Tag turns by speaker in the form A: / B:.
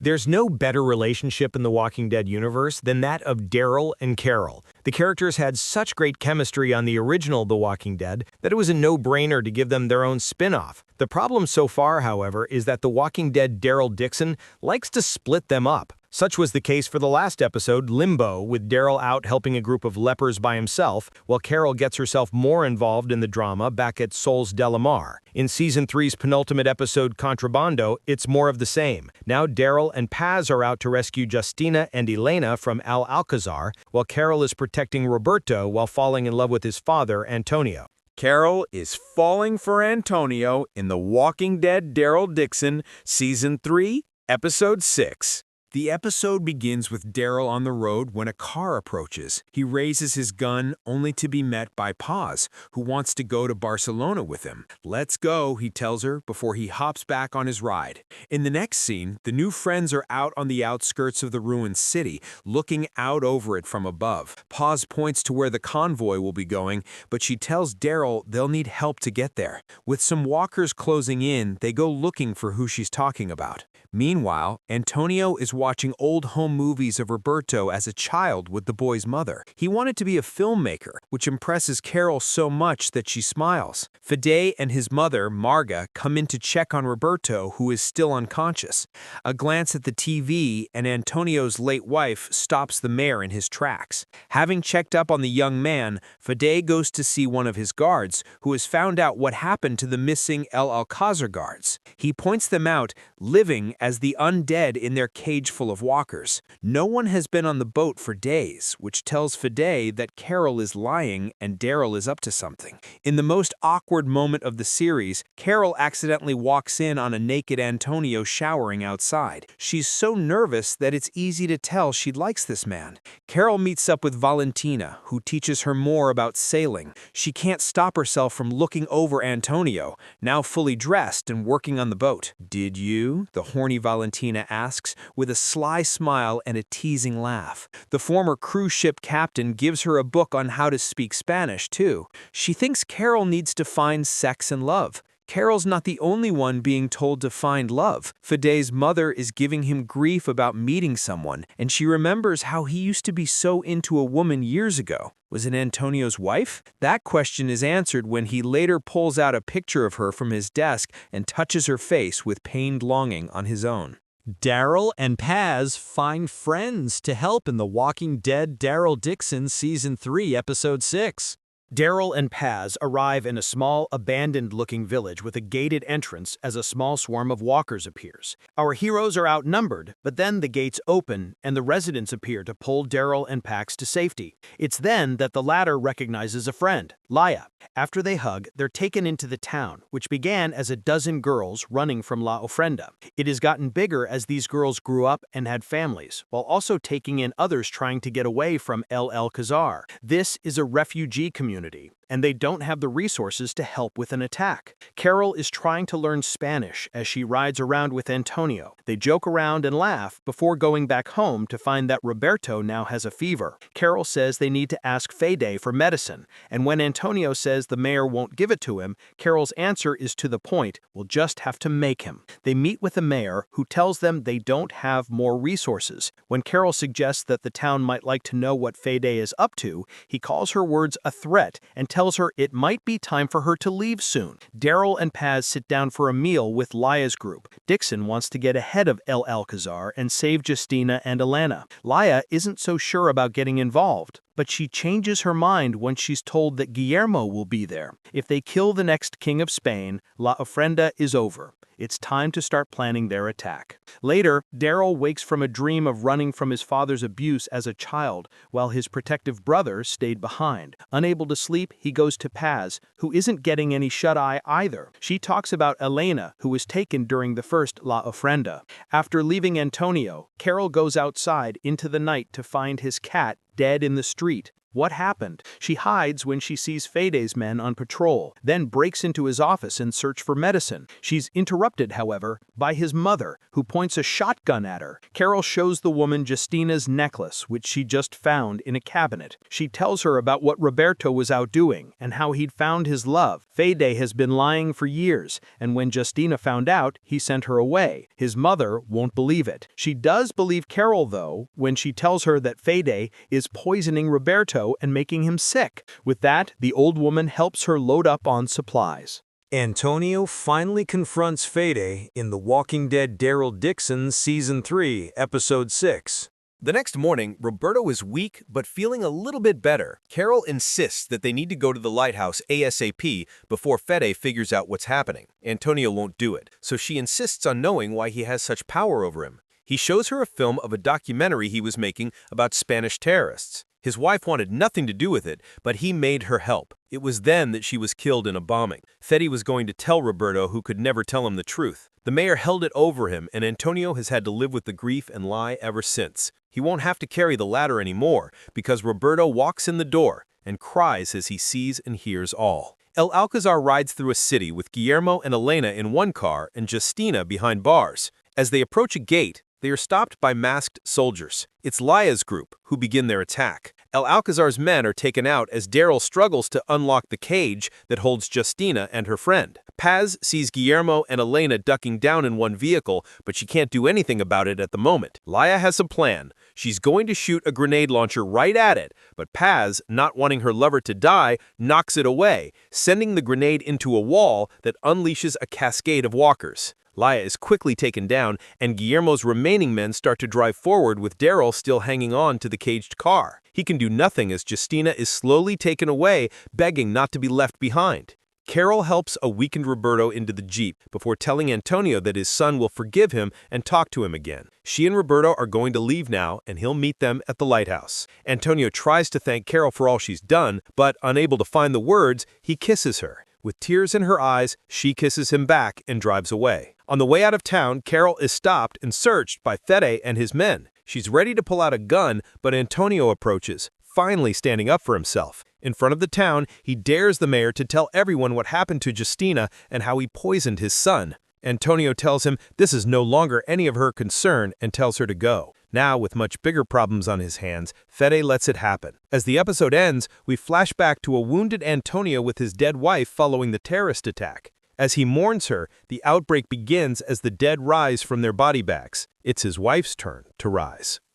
A: There's no better relationship in the Walking Dead universe than that of Daryl and Carol. The characters had such great chemistry on the original The Walking Dead that it was a no-brainer to give them their own spin-off. The problem so far, however, is that The Walking Dead Daryl Dixon likes to split them up. Such was the case for the last episode, Limbo, with Daryl out helping a group of lepers by himself, while Carol gets herself more involved in the drama back at Solz del Amar. In Season 3's penultimate episode, Controbando, it's more of the same. Now Daryl and Paz are out to rescue Justina and Elena from Alcazar, while Carol is protecting Roberto while falling in love with his father, Antonio.
B: Carol is falling for Antonio in The Walking Dead Daryl Dixon, Season 3, Episode 6. The episode begins with Daryl on the road when a car approaches. He raises his gun only to be met by Paz, who wants to go to Barcelona with him. "Let's go," he tells her before he hops back on his ride. In the next scene, the new friends are out on the outskirts of the ruined city, looking out over it from above. Paz points to where the convoy will be going, but she tells Daryl they'll need help to get there. With some walkers closing in, they go looking for who she's talking about. Meanwhile, Antonio is watching old home movies of Roberto as a child with the boy's mother. He wanted to be a filmmaker, which impresses Carol so much that she smiles. Fede and his mother, Marga, come in to check on Roberto, who is still unconscious. A glance at the TV and Antonio's late wife stops the mayor in his tracks. Having checked up on the young man, Fede goes to see one of his guards, who has found out what happened to the missing El Alcazar guards. He points them out, living as the undead in their cage full of walkers. No one has been on the boat for days, which tells Fede that Carol is lying and Daryl is up to something. In the most awkward moment of the series, Carol accidentally walks in on a naked Antonio showering outside. She's so nervous that it's easy to tell she likes this man. Carol meets up with Valentina, who teaches her more about sailing. She can't stop herself from looking over Antonio, now fully dressed and working on the boat. "Did you?" the horny Valentina asks, with a sly smile and a teasing laugh. The former cruise ship captain gives her a book on how to speak Spanish, too. She thinks Carol needs to find sex and love. Carol's not the only one being told to find love. Fede's mother is giving him grief about meeting someone, and she remembers how he used to be so into a woman years ago. Was it Antonio's wife? That question is answered when he later pulls out a picture of her from his desk and touches her face with pained longing on his own.
C: Daryl and Paz find friends to help in The Walking Dead Daryl Dixon Season 3, Episode 6.
A: Daryl and Paz arrive in a small, abandoned-looking village with a gated entrance as a small swarm of walkers appears. Our heroes are outnumbered, but then the gates open and the residents appear to pull Daryl and Pax to safety. It's then that the latter recognizes a friend, Laya. After they hug, they're taken into the town, which began as a dozen girls running from La Ofrenda. It has gotten bigger as these girls grew up and had families, while also taking in others trying to get away from El Alcazar. This is a refugee community, and they don't have the resources to help with an attack. Carol is trying to learn Spanish as she rides around with Antonio. They joke around and laugh before going back home to find that Roberto now has a fever. Carol says they need to ask Fede for medicine, and when Antonio says the mayor won't give it to him, Carol's answer is to the point, we'll just have to make him. They meet with the mayor, who tells them they don't have more resources. When Carol suggests that the town might like to know what Fede is up to, he calls her words a threat and tells her it might be time for her to leave soon. Daryl and Paz sit down for a meal with Laya's group. Dixon wants to get ahead of El Alcazar and save Justina and Elena. Laya isn't so sure about getting involved, but she changes her mind when she's told that Guillermo will be there. If they kill the next king of Spain, La Ofrenda is over. It's time to start planning their attack. Later, Daryl wakes from a dream of running from his father's abuse as a child, while his protective brother stayed behind. Unable to sleep, he goes to Paz, who isn't getting any shut-eye either. She talks about Elena, who was taken during the first La Ofrenda. After leaving Antonio, Carol goes outside into the night to find his cat dead in the street. What happened? She hides when she sees Fede's men on patrol, then breaks into his office in search for medicine. She's interrupted, however, by his mother, who points a shotgun at her. Carol shows the woman Justina's necklace, which she just found in a cabinet. She tells her about what Roberto was out doing and how he'd found his love. Fede has been lying for years, and when Justina found out, he sent her away. His mother won't believe it. She does believe Carol, though, when she tells her that Fede is poisoning Roberto and making him sick. With that, the old woman helps her load up on supplies.
C: Antonio finally confronts Fede in The Walking Dead Daryl Dixon Season 3, Episode 6.
B: The next morning, Roberto is weak but feeling a little bit better. Carol insists that they need to go to the lighthouse ASAP before Fede figures out what's happening. Antonio won't do it, so she insists on knowing why he has such power over him. He shows her a film of a documentary he was making about Spanish terrorists. His wife wanted nothing to do with it, but he made her help. It was then that she was killed in a bombing. Fede was going to tell Roberto, who could never tell him the truth. The mayor held it over him, and Antonio has had to live with the grief and lie ever since. He won't have to carry the ladder anymore, because Roberto walks in the door and cries as he sees and hears all. El Alcazar rides through a city with Guillermo and Elena in one car and Justina behind bars. As they approach a gate, they are stopped by masked soldiers. It's Laya's group who begin their attack. El Alcazar's men are taken out as Daryl struggles to unlock the cage that holds Justina and her friend. Paz sees Guillermo and Elena ducking down in one vehicle, but she can't do anything about it at the moment. Laya has a plan. She's going to shoot a grenade launcher right at it, but Paz, not wanting her lover to die, knocks it away, sending the grenade into a wall that unleashes a cascade of walkers. Laya is quickly taken down, and Guillermo's remaining men start to drive forward with Daryl still hanging on to the caged car. He can do nothing as Justina is slowly taken away, begging not to be left behind. Carol helps a weakened Roberto into the Jeep before telling Antonio that his son will forgive him and talk to him again. She and Roberto are going to leave now, and he'll meet them at the lighthouse. Antonio tries to thank Carol for all she's done, but unable to find the words, he kisses her. With tears in her eyes, she kisses him back and drives away. On the way out of town, Carol is stopped and searched by Fede and his men. She's ready to pull out a gun, but Antonio approaches, finally standing up for himself. In front of the town, he dares the mayor to tell everyone what happened to Justina and how he poisoned his son. Antonio tells him this is no longer any of her concern and tells her to go. Now, with much bigger problems on his hands, Fede lets it happen. As the episode ends, we flash back to a wounded Antonio with his dead wife following the terrorist attack. As he mourns her, the outbreak begins as the dead rise from their body bags. It's his wife's turn to rise.